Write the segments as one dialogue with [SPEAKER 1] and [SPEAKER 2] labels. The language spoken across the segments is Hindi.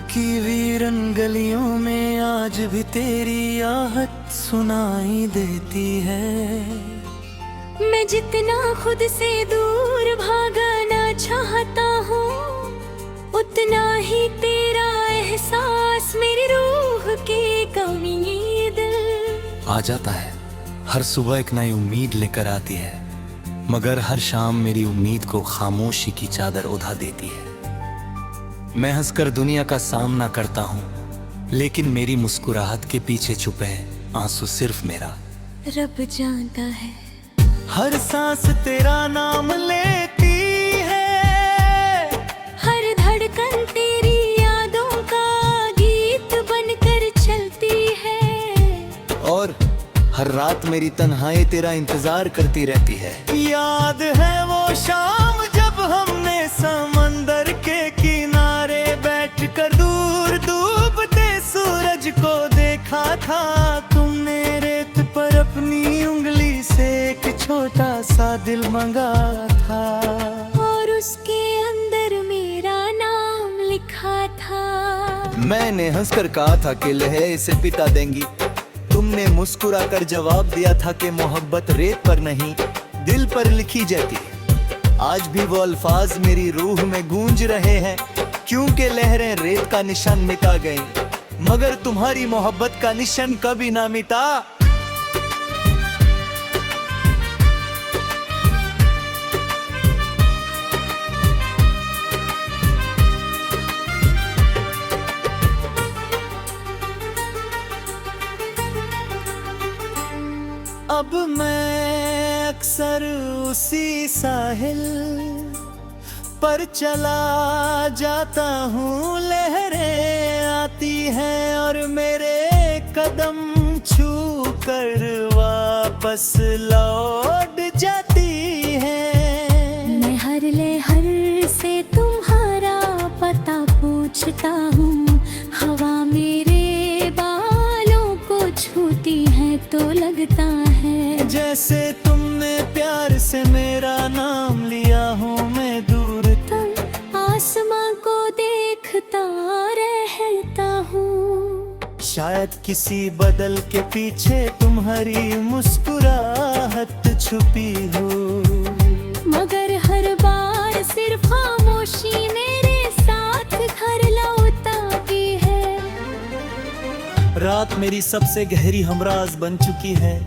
[SPEAKER 1] की वीरन गलियों में आज भी तेरी आहट सुनाई देती है।
[SPEAKER 2] मैं जितना खुद से दूर भागना चाहता हूँ, उतना ही तेरा एहसास मेरी रूह की उम्मीद
[SPEAKER 1] आ जाता है। हर सुबह एक नई उम्मीद लेकर आती है, मगर हर शाम मेरी उम्मीद को खामोशी की चादर ओढ़ा देती है। मैं हंसकर दुनिया का सामना करता हूँ, लेकिन मेरी मुस्कुराहट के पीछे छुपे हैं आंसू सिर्फ मेरा
[SPEAKER 2] रब जानता है।
[SPEAKER 1] हर सांस तेरा नाम लेती है,
[SPEAKER 2] हर धड़कन तेरी यादों का गीत बनकर चलती है,
[SPEAKER 1] और हर रात मेरी तन्हाई तेरा इंतजार करती रहती है। याद है वो शाम जब हमने समंदर के किनारे बैठकर दूर डूबते सूरज को देखा था। तुमने रेत पर अपनी उंगली से एक छोटा सा दिल मंगा था,
[SPEAKER 2] और उसके अंदर मेरा नाम लिखा था।
[SPEAKER 1] मैंने हंसकर कहा था कि लहरें इसे पिता देंगी। तुमने मुस्कुराकर जवाब दिया था कि मोहब्बत रेत पर नहीं दिल पर लिखी जाती है। आज भी वो अल्फाज मेरी रूह में गूंज रहे हैं, क्योंकि लहरें रेत का निशान मिटा गई, मगर तुम्हारी मोहब्बत का निशान कभी ना मिटा। अब मैं अक्सर उसी साहिल पर चला जाता हूँ। लहरें आती हैं और मेरे कदम छू कर वापस लौट जाती हैं।
[SPEAKER 2] मैं हर लहर से तुम्हारा पता पूछता हूँ, हवा मेरे बालों को छूती है तो लगता है
[SPEAKER 1] जैसे तुमने प्यार से मेरा नाम लिया हूँ। मैं दूर
[SPEAKER 2] तक आसमां को देखता रहता हूँ।
[SPEAKER 1] शायद किसी बदल के पीछे तुम्हारी मुस्कुराहट छुपी हो,
[SPEAKER 2] मगर हर बार सिर्फ खामोशी मेरे साथ घर लौटाती है।
[SPEAKER 1] रात मेरी सबसे गहरी हमराज बन चुकी है।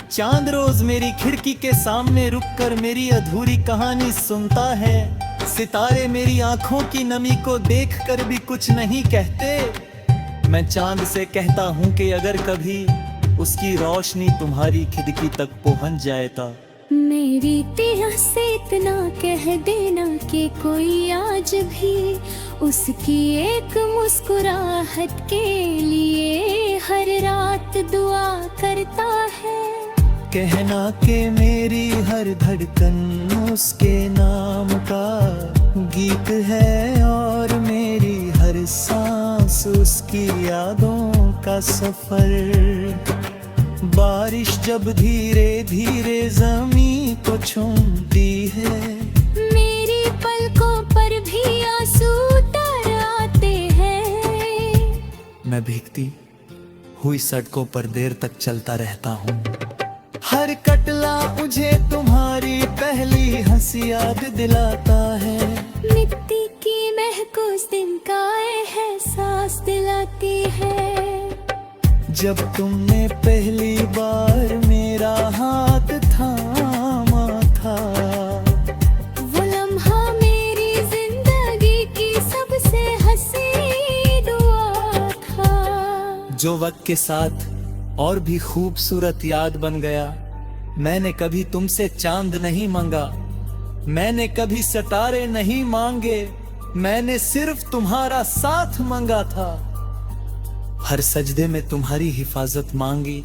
[SPEAKER 1] चांद रोज मेरी खिड़की के सामने रुककर मेरी अधूरी कहानी सुनता है। सितारे मेरी आंखों की नमी को देखकर भी कुछ नहीं कहते। मैं चांद से कहता हूँ कि अगर कभी उसकी रोशनी तुम्हारी खिड़की तक पहुँच जाए तो
[SPEAKER 2] मेरी तेरा से इतना कह देना कि कोई आज भी उसकी एक मुस्कुराहट के लिए हर रात दुआ करता है।
[SPEAKER 1] कहना कि मेरी हर धड़कन उसके नाम का गीत है, और मेरी हर सांस उसकी यादों का सफर। बारिश जब धीरे धीरे ज़मीं को चूमती है,
[SPEAKER 2] मेरी पलकों पर भी आंसू तर आते हैं।
[SPEAKER 1] मैं भीगती हुई सड़कों पर देर तक चलता रहता हूँ। हर कटला मुझे तुम्हारी पहली हंसी याद दिलाता है।
[SPEAKER 2] मिट्टी की महक उस दिन का एहसास दिलाती है।
[SPEAKER 1] जब तुमने पहली बार मेरा हाथ थामा था,
[SPEAKER 2] वो लम्हा मेरी जिंदगी की सबसे हंसी दुआ था,
[SPEAKER 1] जो वक्त के साथ और भी खूबसूरत याद बन गया। मैंने कभी तुमसे चांद नहीं मांगा, मैंने कभी सितारे नहीं मांगे, मैंने सिर्फ तुम्हारा साथ मांगा था। हर सजदे में तुम्हारी हिफाजत मांगी,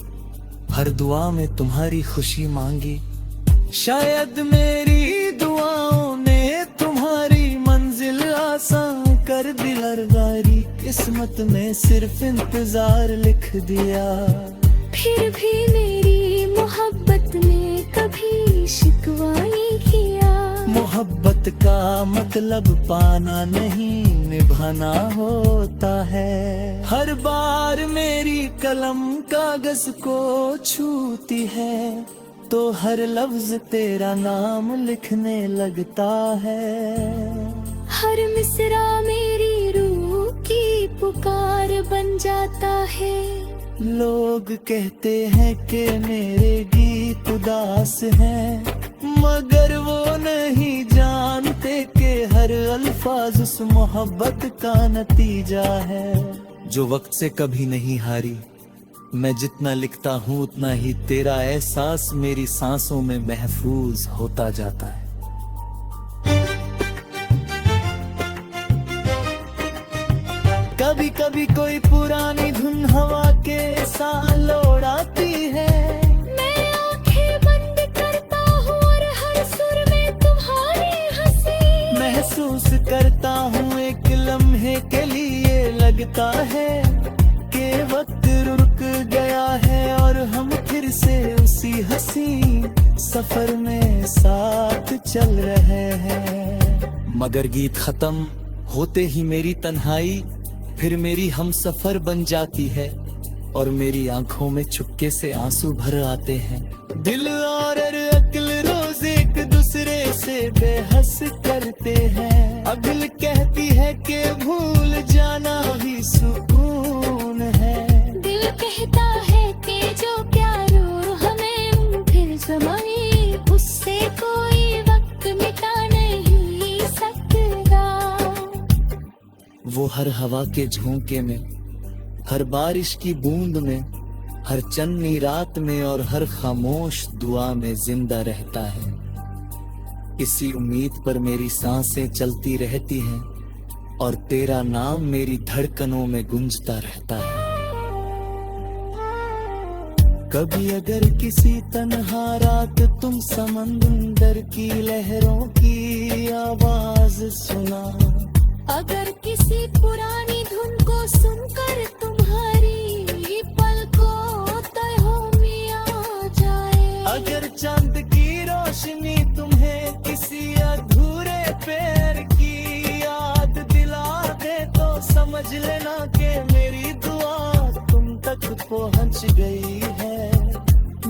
[SPEAKER 1] हर दुआ में तुम्हारी खुशी मांगी। शायद मेरी दुआओं ने तुम्हारी मंजिल आसान कर दी। लरगारी किस्मत में सिर्फ इंतजार लिख दिया।
[SPEAKER 2] फिर भी मेरी मोहब्बत में कभी शिकवा नहीं किया।
[SPEAKER 1] मोहब्बत मोहब्बत का मतलब पाना नहीं निभाना होता है। हर बार मेरी कलम कागज को छूती है तो हर लफ्ज तेरा नाम लिखने लगता है।
[SPEAKER 2] हर मिसरा मेरी रूह की पुकार बन जाता है।
[SPEAKER 1] लोग कहते हैं कि मेरे गीत उदास हैं, मगर वो नहीं जानते कि हर अल्फाज उस मोहब्बत का नतीजा है जो वक्त से कभी नहीं हारी। मैं जितना लिखता हूँ उतना ही तेरा एहसास मेरी सांसों में महफूज होता जाता है। कभी कभी कोई पुरानी धुन हवा के साथ लौड़ाती है।
[SPEAKER 2] मैं आंखें बंद करता हूँ और हर सुर में तुम्हारी हंसी
[SPEAKER 1] महसूस करता हूँ एक लम्हे के लिए लगता है कि वक्त रुक गया है और हम फिर से उसी हंसी सफर में साथ चल रहे हैं। मगर गीत खत्म होते ही मेरी तन्हाई फिर मेरी हम सफर बन जाती है और मेरी आंखों में चुपके से आंसू भर आते हैं। दिल और अक्ल रोज एक दूसरे से बेहस करते हैं। अक्ल कहती है कि भूल जाना भी सुकून है।
[SPEAKER 2] दिल कहता है कि जो प्यार हमें फिर जमाई उससे कोई वक्त मिटा नहीं सकता।
[SPEAKER 1] वो हर हवा के झोंके में, हर बारिश की बूंद में, हर चन्नी रात में और हर खामोश दुआ में जिंदा रहता है। इसी उम्मीद पर मेरी सांसें चलती रहती हैं और तेरा नाम मेरी धड़कनों में गूंजता रहता है। कभी अगर किसी तन्हा रात तुम समंदर की लहरों की आवाज सुना,
[SPEAKER 2] अगर किसी पुरानी धुन को सुनकर तुम्हारी पलकों तय हो मिया जाए,
[SPEAKER 1] अगर चांद की रोशनी तुम्हें किसी अधूरे पैर की याद दिला दे तो समझ लेना कि मेरी दुआ तुम तक पहुंच गई है।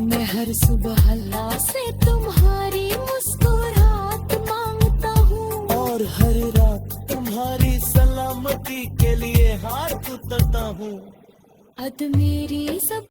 [SPEAKER 2] मैं हर सुबह अल्लाह से तुम्हारी मुस्कुराहट मांगता हूँ
[SPEAKER 1] और हर रात तुम्हारी सलामती के लिए हाथ उठाता हूँ।
[SPEAKER 2] अद मेरी सब